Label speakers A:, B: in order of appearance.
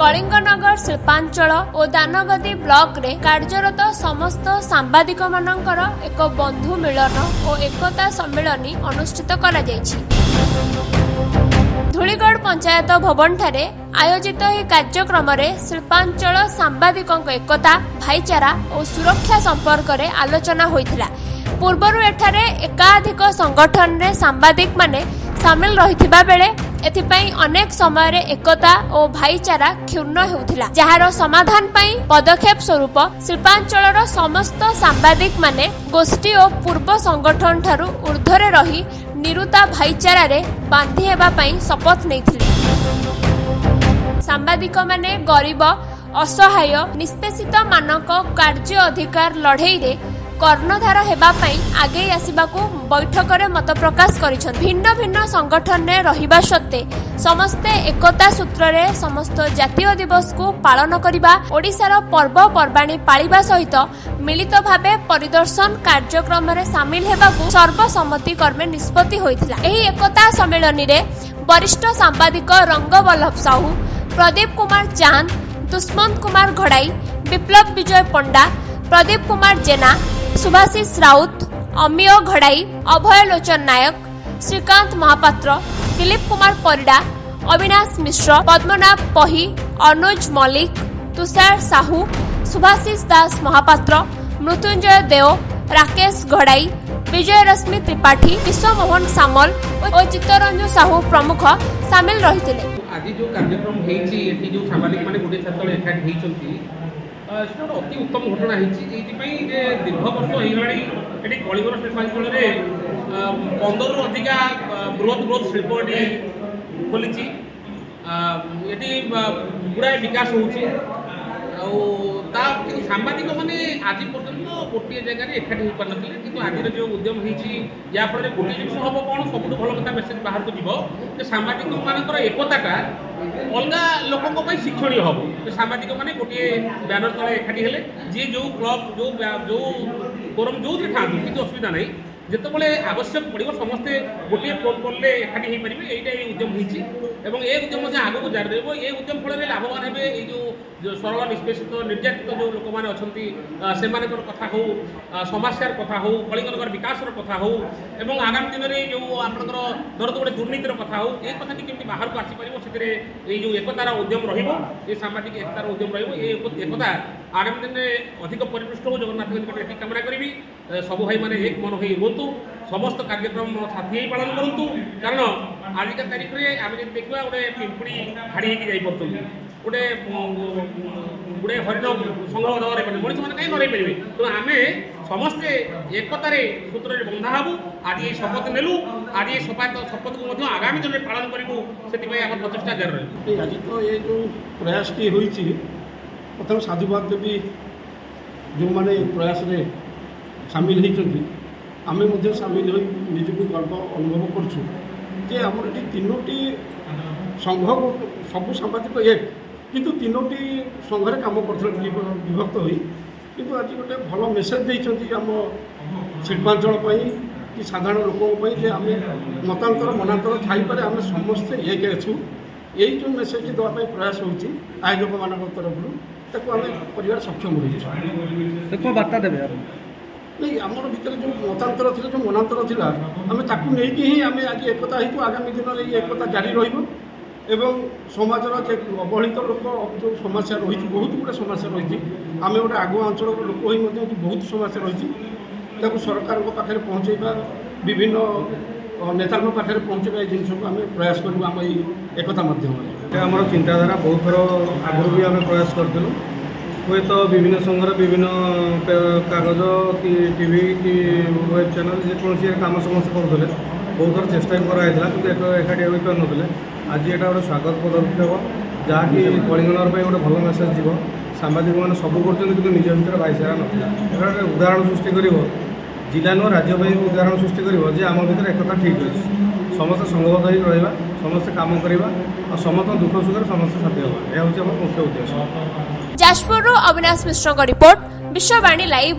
A: कलिंगनगर शिल्पांचल और दानगदी ब्लॉक रे कार्यरत समस्त सांबादिक मानकर एक बंधु मिलन और एकता सम्मेलन अनुष्ठित करा जायछि। धूलीगढ़ पंचायत भवन ठारे आयोजित यह कार्यक्रम में शिल्पांचल सांबादिकों एकता भाईचारा और सुरक्षा संपर्क में आलोचना होइथिला। पूर्वरु एठारे एकाधिक संगठन रे सांबादिक माने सामिल रहिथिबा बेले एथिपाई अनेक समय रे एकता और भाईचारा क्षुण्ण हेउथिला, जहार समाधान पाई पदक्षेप स्वरूप शिल्पांचलर समस्त सांबादिक माने गोष्ठी और पूर्व संगठन ठारू ऊर्ध्वरे रही निरुता भाईचारा रे बांधी हेबा पाई शपथ नैथिले। सांबादिक माने गरीब असहाय निष्पेषित मानक कार्य अधिकार लड़ाई रे कर्णधार हेबा पाई आगे आसिबाकू बैठक में मत प्रकाश करिछन। भिन्न भिन्न संगठन रे रहिबा सत्ते समस्ते एकता सूत्र रे समस्त जातीय दिवस को पालन करिबा, ओडिशार पर्व पर्बाणी पालिबा सहित मिलित भावे परिदर्शन कार्यक्रम रे सामिल हेबाकू सर्वसम्मति क्रमे निष्पत्ति होइथिला। एही एकता सम्मेलन रे वरिष्ठ सांबादिक रंगवल्लभ साहू, प्रदीप कुमार चांद, दुष्मंत कुमार घड़ाई, विप्लव विजय पंडा, प्रदीप कुमार जेना, सुभाषिष राउत, अमिय घड़ाई, अभय लोचन नायक, श्रीकांत महापात्र, दिलीप कुमार परिडा, अविनाश मिश्र, पद्मनाभ पही, अनुज मल्लिक, तुषार साहू, सुभाषिष दास महापात्र, मृत्युंजय देव, राकेश घड़ाई, विजय रश्मि त्रिपाठी, विश्वमोहन सामल और चित्तरंजन साहू प्रमुख सामिल रही।
B: आज जो कार्यक्रम होती जो सामाजिक मैंने गोटे छात्र एकाठी होती सेटा गोटे अति उत्तम घटना होती। दीर्घ वर्ष हो ये कलिंगर शिल्पांचल 15 रु अधिका बृहत शिल्प ये खोली ये गुड़ाए विकास हो सांबादिक मैंने आज पर्यटन गोटे जगह एकाठी हो पार ना कि आज जो उद्यम होफल गोटे जिन हम कौन सब भल कथा मेसेज बाहर को जीव सांबादिक मानकर एकताटा अलग लोकों शिक्षणीय हम। सांबादिक मैंने गोटे ब्यानर तले एकाठी हेले जी जो क्लब जो फोरम जो था किसी असुविधा नहीं, जितेबाला आवश्यक पड़ो समस्ते गोटे फोन कॉल एकाठी हो पारे। यही उद्यम होती ये उद्यम आग को जारी रही ये उद्यम फल लाभवान हे जो सरल निष्पेषित निर्यातित जो लोक मैंने अच्छा से कथा हो समस्यार कथा हो कलिंगनगर विकास कथा हो आगामी दिन में जो आपंकर धरत गोटे दुर्नीतिर कथा हो ये कथा केमती बाहर को आसीपर से जो एकतार उद्यम रही सामाजिक एकतार उद्यम रहा आगामी दिन में अधिक परिपृष्ट हो जगन्नाथ निकट कामना करी सब भाई मैंने एक मन हो रुहतु समस्त कार्यक्रम साथी पालन करूँ। कारण आजिका तारीख में आम जब देखा गोटे पिंपुड़ी हाड़ी होती गोटे गोटे हरिण संघ मैंने मनीष मैंने कहीं नई पारे तो आम समस्ते एकतार सूत्र बंधा हबू। आज ये शपथ नेलु आज ये शपथ को आगामी दिन में पालन करूँ से आम प्रचेषा जारी रही।
C: आज तो ये जो प्रयासटी होती प्रथम साधुवाद देवी जो मैंने प्रयास में सामिल होती आम सामिल हो निजक गर्व अनुभव करुँ आमर ये तीनोटी संघ सब सांबादिक एक किंतु तीनोटी संघरे काम कर विभक्त हो किंतु आज गोटे भल मेसेज देती आम शिल्पांचल कि साधारण लोक आम मतांतर मनांतर थाईपर आम समस्ते एक अच्छू यही जो मेसेज देवाई प्रयास होती आयोजक मान तरफ आम परिवार सक्षम हो
D: बार्ता देवे
C: नहीं आमर भितर जो मतांतर थी जो मनांतर था आम ताकू नहीं ही आम आज एकता हो आगामी दिन में ये एकता जारी एवं समाजर अवहेलित लोक जो समस्या रही बहुत गुड़े समस्या रही आम गोटे आगुआ अंचल लोक हो बहुत समस्या रही सरकार पाखे पहुँचेबा विभिन्न नेता पाखे पहुँचेबा जिन को आम प्रयास करूँ आम एकता माध्यम
D: आम चिंताधारा बहुत थर आगु भी आम प्रयास करूँ हे तो विभिन्न संघर विभिन्न कागज कि टीवी कि वेब चैनल जेकोसी कम समस्त करुले बहुत थर चेष्टा भी कराइला कि एकाठी हो पार ना आज यहाँ गोटे स्वागत पदक्षेप जहाँकि कलिंगनगर पर गोटे भल मेसेज जीव सांबादिक मैंने सब कर निज भर भाईचारा ना गोटे उदाहरण सृष्टि कर जिला नुह राज्य उदाहरण सृष्टि कर आम भर एकता ठीक अच्छे समस्त संघबद्ध हो रहा समस्त कम करवा और समस्त दुख सुख समस्त साथी हाँ यह हूँ मुख्य उद्देश्य।
A: जाजपुर अविनाश मिश्र रिपोर्ट विश्ववाणी लाइव।